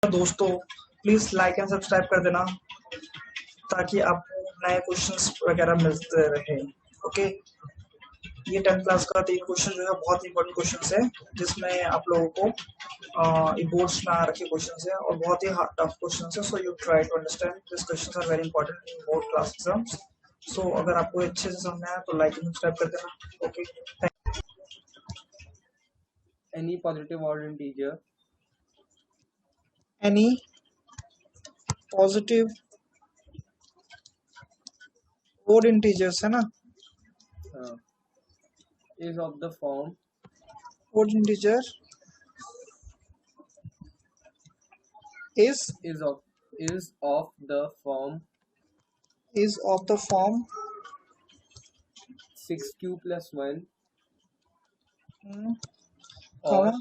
दोस्तों please like and subscribe कर देना ताकि आपको नए क्वेश्चंस वगैरह मिलते रहे। ओके, ये 10th क्लास का 3 क्वेश्चन जो है बहुत इंपॉर्टेंट क्वेश्चंस है जिसमें आप लोगों को बोर्ड्स में आ रखे क्वेश्चंस है और बहुत ही टफ क्वेश्चंस है। So you try to understand this questions are very important in board class exams. So अगर आपको अच्छे से समझना है तो लाइक एंड सब्सक्राइब कर देना। Okay, any positive odd integer any positive odd integers है ना, is of the form odd integer is is of the form is of the form 6q plus 1 comma or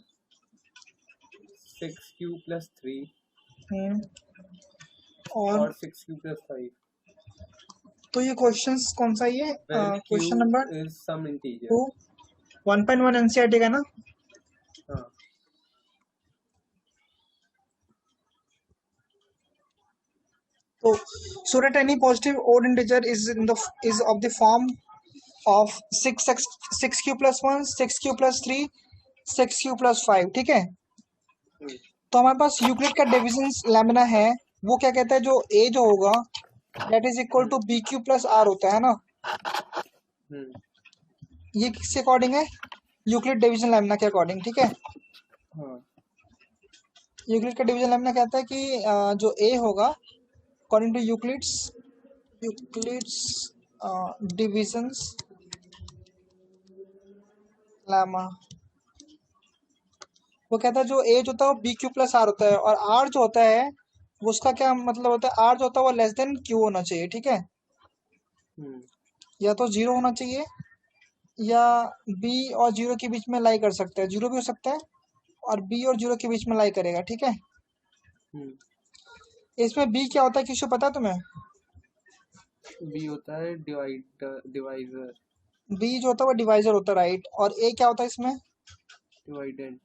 6q plus 3 और or 6q plus 5 तो ये questions कौन सा ये where question q number is some integer. 2 1.1 NCERT का ना। हाँ, तो so that any positive odd integer is of the form of 6q plus 1 6q plus 3 6q plus 5। ठीक है, तो हमारे पास यूक्लिड का डिविजन लैमिना है, वो क्या कहता है जो a जो होगा that is equal to B Q plus R होता है ना। ये किसके अकॉर्डिंग है? यूक्लिड डिवीजन लैमिना के अकॉर्डिंग। ठीक है, हाँ, यूक्लिड का डिवीजन लैमिना कहता है कि जो ए होगा according to Euclid's divisions lemma, वो कहता है जो ए जो होता है वो बी क्यू प्लस आर होता है और आर जो होता है वो उसका क्या मतलब होता है, आर जो होता है वो लेस देन क्यू होना चाहिए। ठीक है, या तो 0 होना चाहिए या बी और 0 के बीच में लाई कर सकता है, 0 भी हो सकता है और बी और 0 के बीच में लाई करेगा। ठीक है, इसमें बी क्या होता है किसी को पता है तुम्हें? b होता है डिवाइजर बी जो होता है वो डिवाइजर होता है, राइट। और ए क्या होता है इसमें? डिवाइडेंट.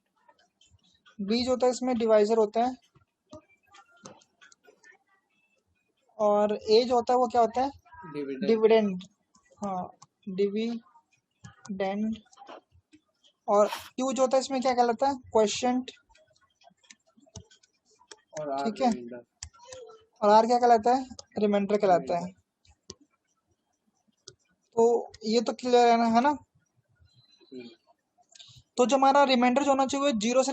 बी जो होता है इसमें डिवाइजर होता है और ए जो होता है वो क्या होता है? डिविडेंड। हाँ, डिविडेंड। और क्यू जो होता है इसमें क्या कहलाता है? क्वेश्चंट। और आर ठीक है, रिमाइंडर. और आर क्या कहलाता है? रिमाइंडर कहलाता है। तो ये तो क्लियर है ना। तो जो हमारा रिमाइंडर जो होना चाहिए वो 0 से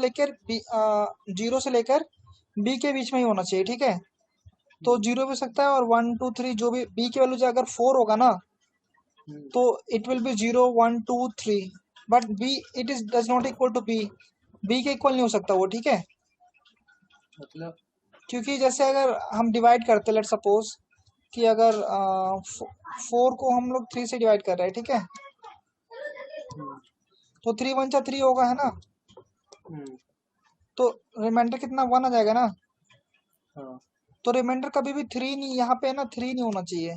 लेकर बी के बीच में ही होना चाहिए। ठीक है, तो 0 भी हो सकता है और 1 2 3 जो भी बी की वैल्यू जो अगर 4 होगा ना तो it will be 0 1 2 3, but B it is does not equal to B के इक्वल नहीं हो सकता वो। ठीक है, मतलब क्योंकि जैसे अगर हम डिवाइड करते लेट सपोज कि अगर 4 को हम लोग 3 से डिवाइड कर रहे हैं, ठीक है, तो 3 1 जा 3 होगा, है ना। तो रिमाइंडर कितना 1 आ जाएगा ना। हाँ, तो रिमाइंडर कभी भी 3 नहीं, यहाँ पे ना 3 नहीं होना चाहिए,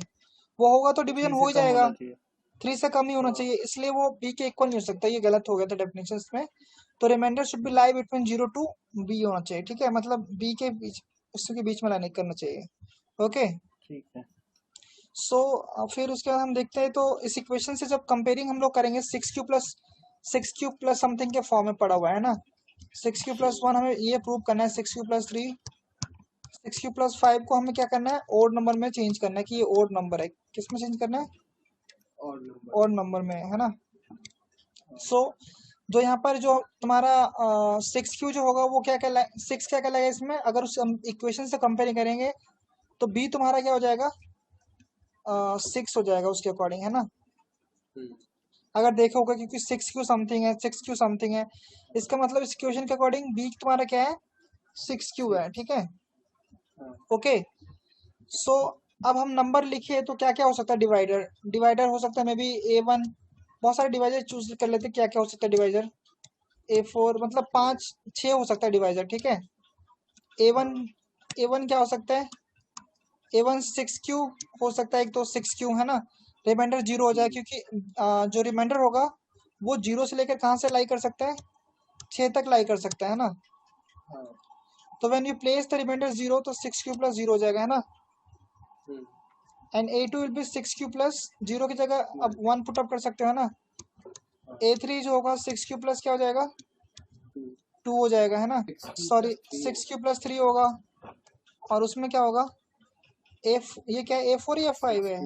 वो होगा तो डिवीजन 3 हो से ही कम जाएगा। होना चाहिए. 3 से कम ही होना हाँ, चाहिए, इसलिए वो बी के इक्वल नहीं हो सकता, ये गलत हो गया था डेफिनेशन में। तो remainder should be lie between 0 to B होना चाहिए। ठीक है, मतलब बी के बीच उसके बीच में लाने करना चाहिए। ओके, ठीक है. सो फिर उसके बाद हम देखते हैं, तो इस इक्वेशन से जब कंपेयरिंग हम लोग करेंगे 6 क्यू प्लस समथिंग के फॉर्म में पड़ा हुआ है ना। 6 क्यू प्लस 1 हमें ये प्रूव करना है, 6 क्यू प्लस 3 6 क्यू प्लस 5 को हमें क्या करना है? ओड नंबर में चेंज करना है कि ये ओड नंबर है। किस में चेंज करना है? ओड नंबर में, है ना। सो जो यहाँ पर जो तुम्हारा 6 क्यू जो होगा वो क्या कहलाएगा? 6 क्या कहलाएगा इसमें? अगर उस इक्वेशन से कंपेयर करेंगे तो बी तुम्हारा क्या हो जाएगा? 6 हो जाएगा उसके अकॉर्डिंग, है ना। अगर देखा होगा क्योंकि 6 क्यू समथिंग है, 6 क्यू समथिंग है, इसका मतलब इस इक्वेशन के अकॉर्डिंग बी तुम्हारा क्या है? 6 क्यू है। ठीक है, ओके। सो अब हम नंबर लिखे तो क्या क्या हो सकता है? डिवाइडर हो सकता है मे बी A1, बहुत सारे डिवाइजर चूज कर लेते, क्या क्या हो सकता है डिवाइजर? A4, मतलब 5 6 हो सकता है डिवाइजर। ठीक है, A1 क्या हो सकता है? A1 6 क्यू हो सकता है, एक तो 6 क्यू है ना। रिमाइंडर 0 हो जाए क्योंकि जो रिमाइंडर होगा वो 0 से लेकर कहाँ से लाई कर सकता है? 6 तक लाई कर सकता है ना। तो when you place the remainder 0 तो 6 क्यू प्लस 0 हो जाएगा, है ना। And A2 will be 6 Q plus 0 की जगह अब 1 पुट अप कर सकते हो ना। A3 जो होगा 6 क्यू प्लस क्या हो जाएगा 2 हो जाएगा, है ना। सॉरी 6 क्यू प्लस 3 होगा और उसमें क्या होगा ये क्या है A4 या A5 है।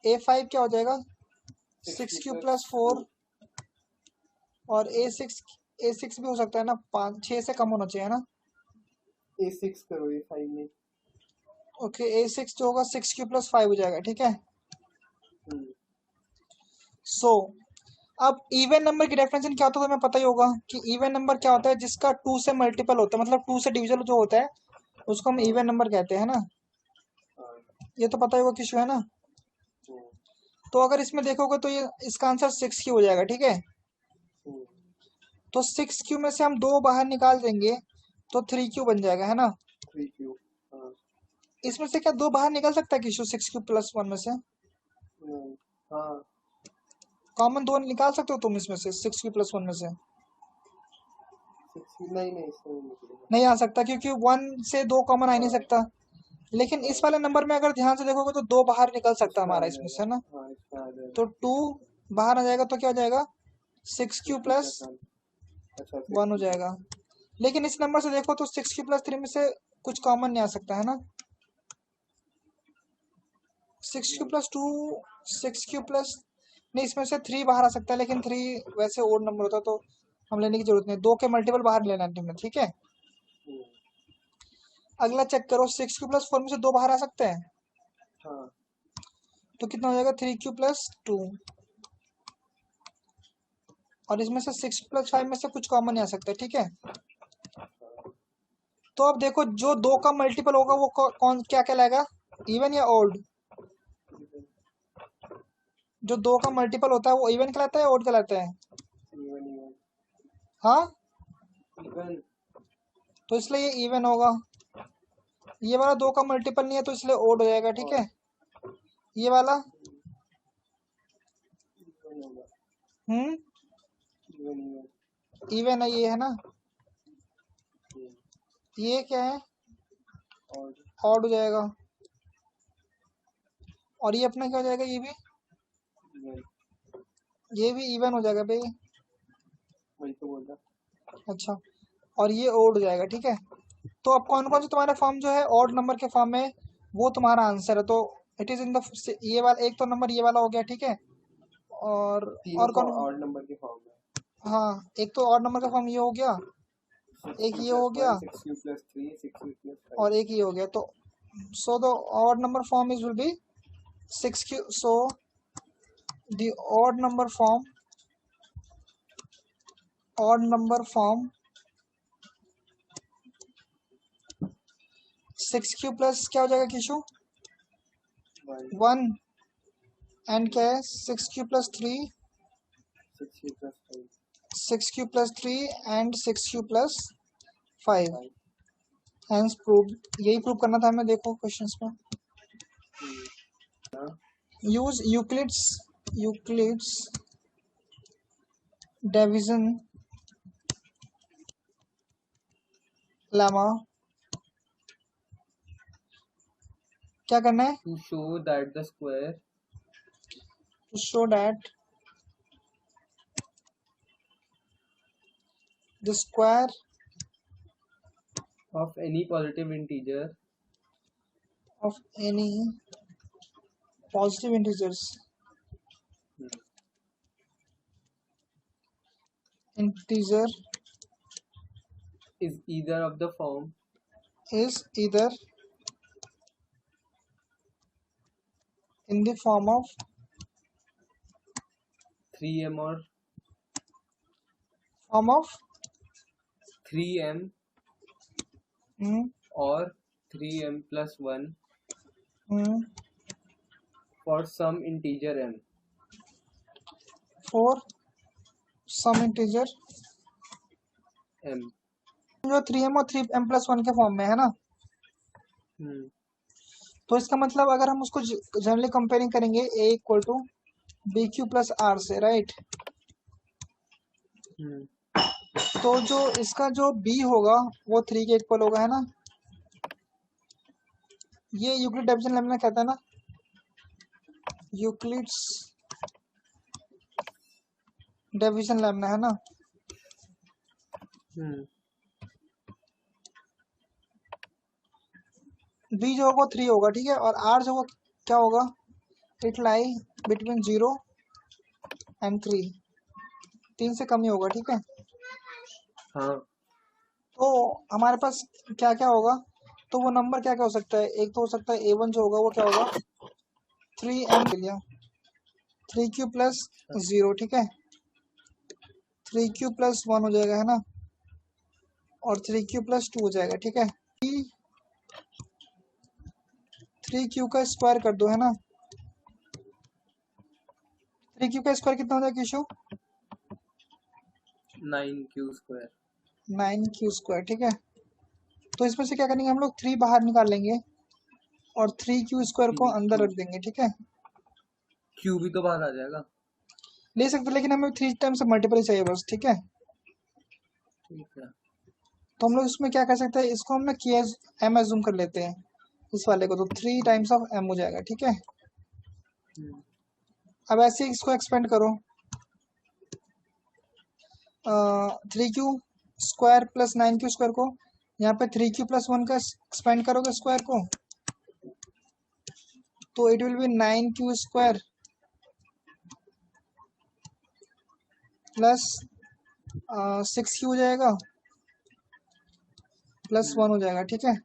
A5 क्या हो जाएगा 6 क्यू प्लस 4 और A6 भी हो सकता है ना, 6 से कम होना चाहिए, है ना। A6 करो, A5 में। ओके A6 जो होगा 6 क्यू प्लस 5 हो जाएगा, ठीक है। सो अब इवन नंबर की डेफिनेशन क्या होता है, तो हमें पता ही होगा कि इवन नंबर क्या होता है जिसका 2 से मल्टीपल होता है, मतलब 2 से डिविजन जो होता है उसको हम इवन नंबर कहते हैं ना। ये तो पता ही होगा किशु, है ना। तो अगर इसमें देखोगे तो ये इसका आंसर 6 क्यू हो जाएगा, ठीक है। तो 6 क्यू में से हम 2 बाहर निकाल देंगे तो 3 क्यू बन जाएगा, है ना। 3Q। इसमें से क्या 2 बाहर निकल सकता है किशु 6 क्यू प्लस 1 में से। हाँ, कॉमन 2 निकाल सकते हो तुम इसमें से 6 क्यू प्लस 1 में से। 6 नहीं इसमें नहीं निकलेगा। नहीं आ सकता क्योंकि 1 से 2 कॉमन आ ही नहीं सकता। लेकिन इस वाले नंबर में अगर ध्यान से देखोगे तो 2 बाहर निकल सकता है हमारा इसमें से, है ना। इसमें आ जाएगा। तो 2 बाहर आ जाएगा तो क्या हो जाएगा 6 क्यू प्लस 1 हो जाएगा। लेकिन इस नंबर से देखो तो 6 क्यू प्लस 3 में से कुछ कॉमन नहीं आ सकता, है ना। 6 क्यू प्लस 2 6 क्यू प्लस नहीं, इसमें से 3 बाहर आ सकता है, लेकिन 3 वैसे ओड नंबर होता तो हम लेने की जरूरत नहीं, 2 के मल्टीपल बाहर लेना है तुमने, ठीक है। अगला चेक करो 6 क्यू प्लस 4 में से 2 बाहर आ सकते हैं। हाँ। तो कितना हो जाएगा 3 क्यू प्लस 2 और इसमें से 6 प्लस 5 में से कुछ कॉमन नहीं आ सकता, ठीक है। तो अब देखो जो 2 का मल्टीपल होगा वो कौन क्या कहलाएगा, इवन या ओड। जो 2 का मल्टीपल होता है वो इवन कहलाता है ओड कहलाता है। हाँ तो इसलिए ये इवन होगा। ये वाला 2 का मल्टीपल नहीं है तो इसलिए ओड हो जाएगा, ठीक है। ये वाला इवन है ये, है ना। ये क्या है ऑड हो जाएगा और ये अपना क्या हो जाएगा ये भी इवन हो जाएगा भाई। वही तो बोल रहा। अच्छा और ये ओड हो जाएगा, ठीक है। तो अब कौन कौन से तुम्हारा फॉर्म जो है ऑड नंबर के फॉर्म में वो तुम्हारा आंसर है। तो इट इज इन द ये वाला एक तो नंबर ये वाला हो गया, ठीक है। और कौन ऑड नंबर के फॉर्म में। हाँ एक तो ऑड नंबर का फॉर्म ये हो गया, एक ये हो गया 6Q plus 3 6Q plus 5 और एक ये हो गया। तो so the odd number form is will be 6Q। So the odd number form 6Q plus क्या हो जाएगा किशु 1 एंड क्या है 6Q plus 3 6Q plus 3 and 6Q plus 5 hence prove. यही प्रूव करना था हमें। देखो क्वेश्चंस में यूज यूक्लिड्स डिवीजन लेमा। क्या करना है to show that the square to show that the square of any positive integer of any positive integers is either of the form is either in the form of 3m or 3m or 3m plus 1 for some integer m for some integer m जो 3m और 3m plus 1 के form में है ना। तो इसका मतलब अगर हम उसको जनरली कंपेयरिंग करेंगे a equal to B Q plus R से, राइट। तो जो इसका जो b होगा वो 3 के इक्वल होगा, है ना। ये यूक्लिड डिवीजन लेमना कहता है ना, यूक्लिड्स डिवीजन लेमना, है ना। b जो होगा 3 होगा, ठीक है। और r जो होगा क्या होगा, इट लाई बिटवीन 0 एंड 3, 3 से कम ही होगा, ठीक है। हाँ। तो हमारे पास क्या क्या होगा, तो वो नंबर क्या क्या हो सकता है, एक तो हो सकता है a1 जो होगा वो क्या होगा 3m लिया, 3q प्लस 0, ठीक है। 3q प्लस 1 हो जाएगा, है ना। और 3q प्लस 2 हो जाएगा, ठीक है। 3q का स्क्वायर कर दो, है ना। 3q का स्क्वायर कितना हो जाएगा किशो, 9q स्क्वायर। 9q स्क्वायर, ठीक है। तो इसमें से क्या करेंगे हम लोग, 3 बाहर निकाल लेंगे और 3q स्क्वायर को अंदर रख देंगे, ठीक है। q भी तो बाहर आ जाएगा। ले सकते, लेकिन हमें 3 टाइम से मल्टीपल चाहिए बस, ठीक है। ठीक है। तो हम लोग इसमें क्या कर सकते हैं, इसको हम ना k m एज्यूम कर लेते हैं इस वाले को, तो 3 टाइम्स ऑफ m हो जाएगा, ठीक है। अब ऐसे ही इसको एक्सपेंड करो, 3q square plus 9q square को यहाँ पे 3q प्लस 1 का एक्सपेंड करोगे स्क्वायर को, तो it will B 9q square plus 6q हो जाएगा प्लस 1 हो जाएगा, ठीक है।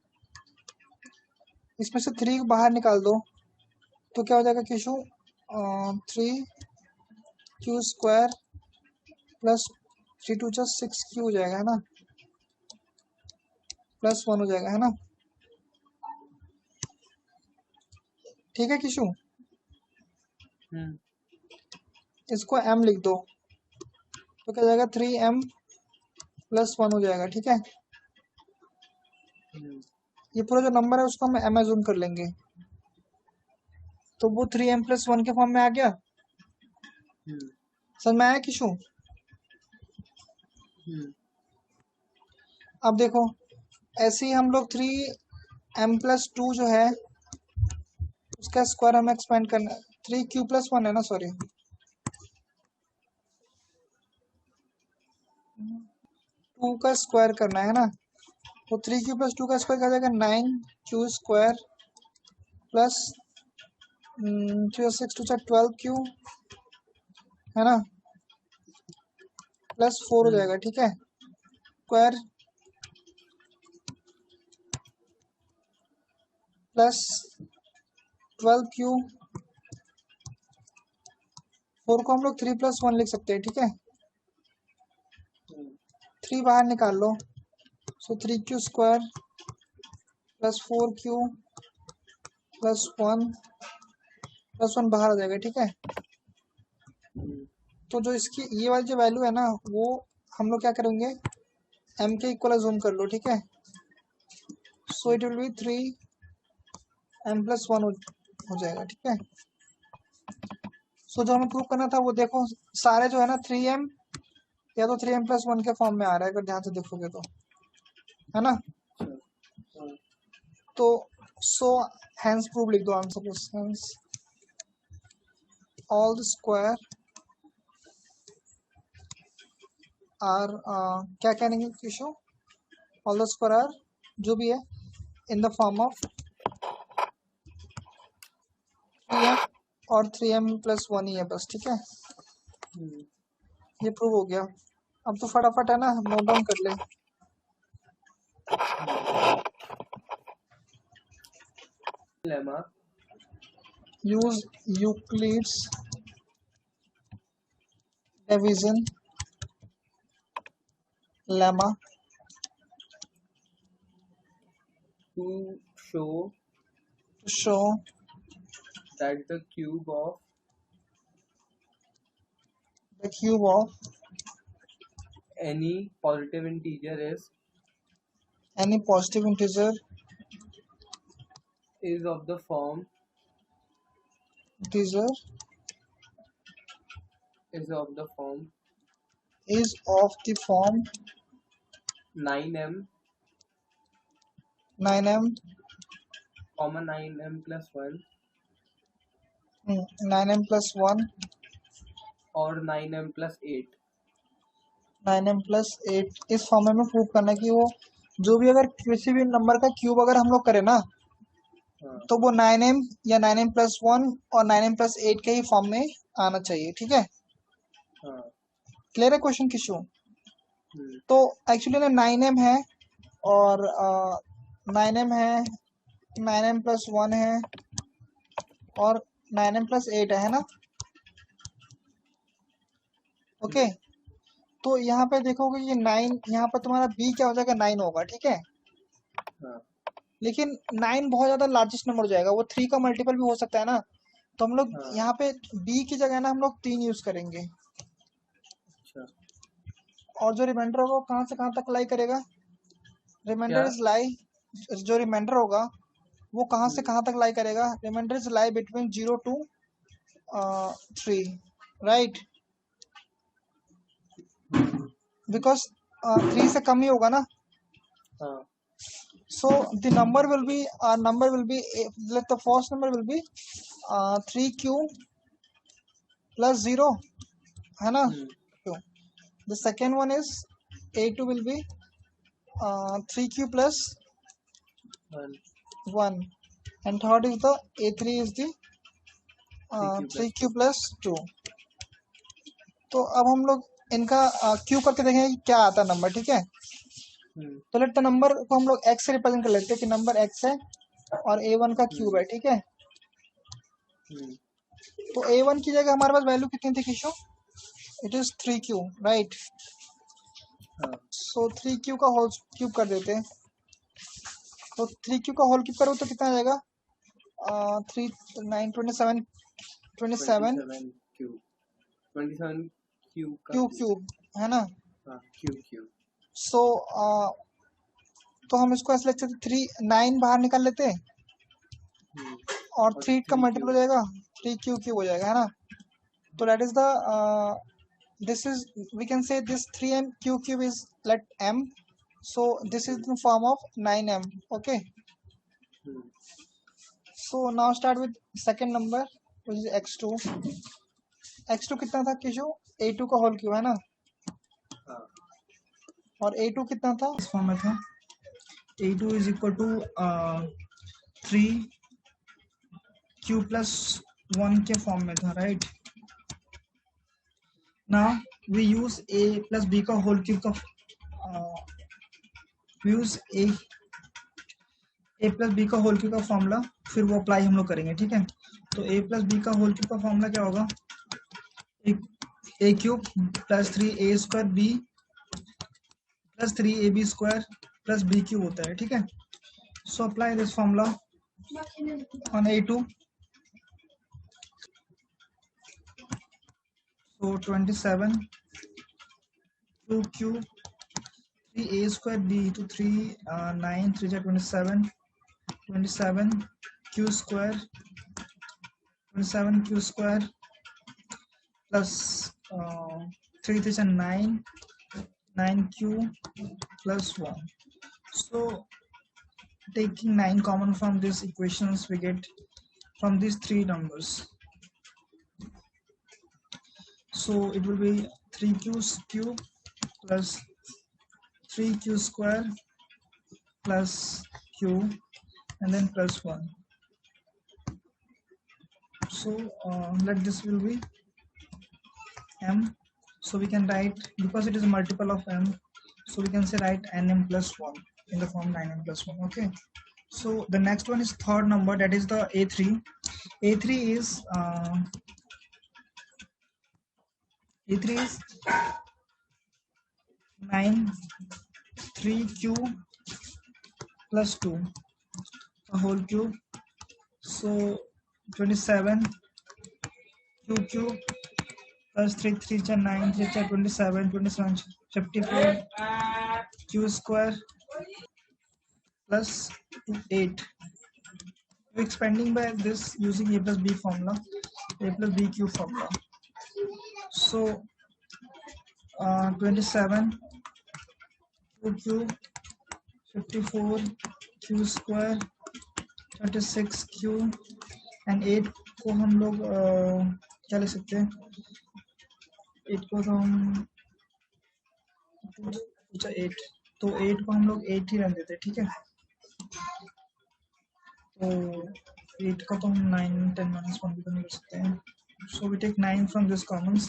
इसमें से 3 बाहर निकाल दो तो क्या हो जाएगा Kishu, 3q square plus 3 to just 6q हो जाएगा, है ना, प्लस 1 हो जाएगा, है ना। ठीक है किशु, इसको m लिख दो तो क्या जाएगा 3m प्लस 1 हो जाएगा, ठीक है। ये पूरा जो नंबर है उसको हम m एज्यूम कर लेंगे, तो वो 3m प्लस 1 के फॉर्म में आ गया। समझ में आया किशु। अब देखो ऐसे ही हम लोग 3m प्लस 2 जो है उसका स्क्वायर हमें एक्सपेंड करना है, 3q प्लस 1 है ना, सॉरी 2 का स्क्वायर करना है ना। तो 3q प्लस 2 का स्क्वायर क्या जाएगा 9q square plus 6 to 12q, है ना, प्लस 4 हो जाएगा, ठीक है। स्क्वायर प्लस 12q, 4 को हम लोग 3 प्लस 1 लिख सकते हैं, ठीक है। 3 बाहर निकाल लो, सो 3q square plus 4q plus 1 बाहर आ जाएगा, ठीक है। तो जो इसकी ये वाली जो वैल्यू है ना वो हम लोग क्या करेंगे m के इक्वल अज्यूम कर लो, ठीक है। So it will B 3m plus 1 हो जाएगा, ठीक है। सो जो हमें प्रूव करना था वो देखो सारे जो है ना 3m या तो 3m प्लस 1 के फॉर्म में आ रहा है, अगर ध्यान से देखोगे तो, है ना। तो सो हैंस प्रूव लिख दो answer, hence all the square are क्या कहेंगे Kisho, all the square are जो भी है in the form of 3m और 3m प्लस 1 ही है बस, ठीक है। ये प्रूव हो गया। अब तो फटाफट है ना नोट डाउन कर ले। Lemma use Euclid's division lemma to show show that the cube of the cube of any positive integer any positive integer is of the form integer is of the form is of the form 9m 9m, comma 9m plus 1 9m plus 1 और 9m plus 8. 9m plus 8 इस फॉर्मूले में prove करना है कि वो जो भी अगर किसी भी नंबर का क्यूब अगर हम लोग करें ना हाँ तो वो 9m या 9m plus 1 और 9m plus 8 के ही फॉर्म में आना चाहिए, ठीक है। हाँ. क्लियर है क्वेश्चन किशु? हम्म. तो एक्चुअली ना 9m है और 9m है, 9m plus 1 है और 9m plus 8 है ना। ओके, तो यहाँ पे देखोगे ये 9, यहाँ पर तुम्हारा b क्या हो जाएगा 9 होगा, ठीक है। हाँ. लेकिन 9 बहुत ज्यादा लार्जेस्ट नंबर हो जाएगा, वो 3 का मल्टीपल भी हो सकता है ना। तो हम लोग हाँ. यहाँ पे b की जगह ना हम लोग 3 यूज करेंगे अच्छा. और जो रिमाइंडर होगा वो कहाँ से कहाँ तक लाई करेगा। रिमाइंडर क्या? इज लाई, जो रिमाइंडर होगा वो कहाँ से कहाँ तक लाई करेगा। Remainder is lie between 0 to 3, right, because 3 से कम ही होगा ना। हाँ. So the number will be let the first number will be 3q plus 0, है ना। हम्म. The second one is a2 will be 3q plus 1 1 and third is the a3 is the 3q plus 2। तो अब हम लोग इनका q करके देखेंगे कि क्या आता है नंबर, ठीक है। तो लेट द नंबर को हम लोग x से रिप्रेजेंट कर लेते हैं कि नंबर x है और a1 का क्यूब है, ठीक है। तो a1 की जगह हमारे पास वैल्यू कितनी थी किशो? It is 3q, right. So 3q का होल क्यूब कर देते हैं। तो 3q का होल क्यूब करो तो कितना आ जाएगा? 3 9 27 27 क्यूब है ना। क्यूब. सो तो हम इसको ऐसे लिखते 3 9 बाहर निकाल लेते हैं और 3 का मल्टीपल हो जाएगा 3 क्यूब हो जाएगा, है ना। तो that is the this is, we can say this 3m cube is let m, so this is in form of 9m, okay. So now start with second number which is x2। x2 कितना था किशो? a2 का whole cube है ना। और a2 कितना था? इस form में था a2 is equal to 3q plus 1 के फॉर्म में था, right. Now we use a plus b का होल क्यूब का we use a plus b का होल क्यूब का फॉर्मूला, फिर वो अप्लाई हम लोग करेंगे, ठीक है। तो a plus b का होल क्यूब का फॉर्मूला क्या होगा? a cube plus 3a square b plus 3ab square plus b cube होता है, ठीक है। So apply this formula on a2। So 27 2q 3a square b to 3 9 3 27 27 q square 27 q square plus 3 3 9 9q plus 1। So taking 9 common from these equations we get from these three numbers, so it will be 3q cube plus 3q square plus q and then plus 1। so let this will be m, so we can write, because it is a multiple of m, so we can say write nm plus 1 in the form 9m plus 1, okay। So the next one is third number, that is the a3 is a3 is 9 3q plus 2 the whole cube, so 27 q cube plus 3 3 9 3 27 27 54 q square plus 8। We're expanding by this using a plus b formula, a plus b cube formula। So 27 cube 54 q square 36 q and 8 को हम लोग क्या लिख सकते हैं? 8 को तो हम अच्छा 8 तो 8 को हम लोग 8 ही रख देते हैं, ठीक है। तो 8 का तो हम 9 10 minus 1 भी तो नहीं कर सकते हैं। So we take 9 from this commons.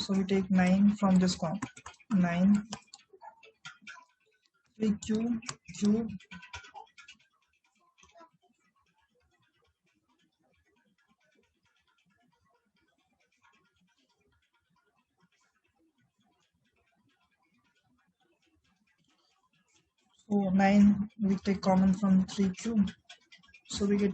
So we take 9 from this 9 3q cube so 9 we take common from 3q, so we get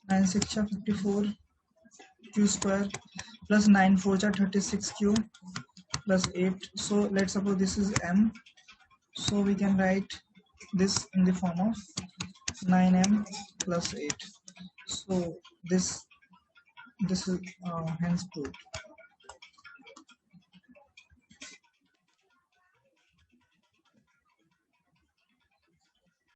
9 6 54 q square plus 9 4 36 q plus 8. So let's suppose this is m, so we can write this in the form of 9m plus 8. So this is hence proved.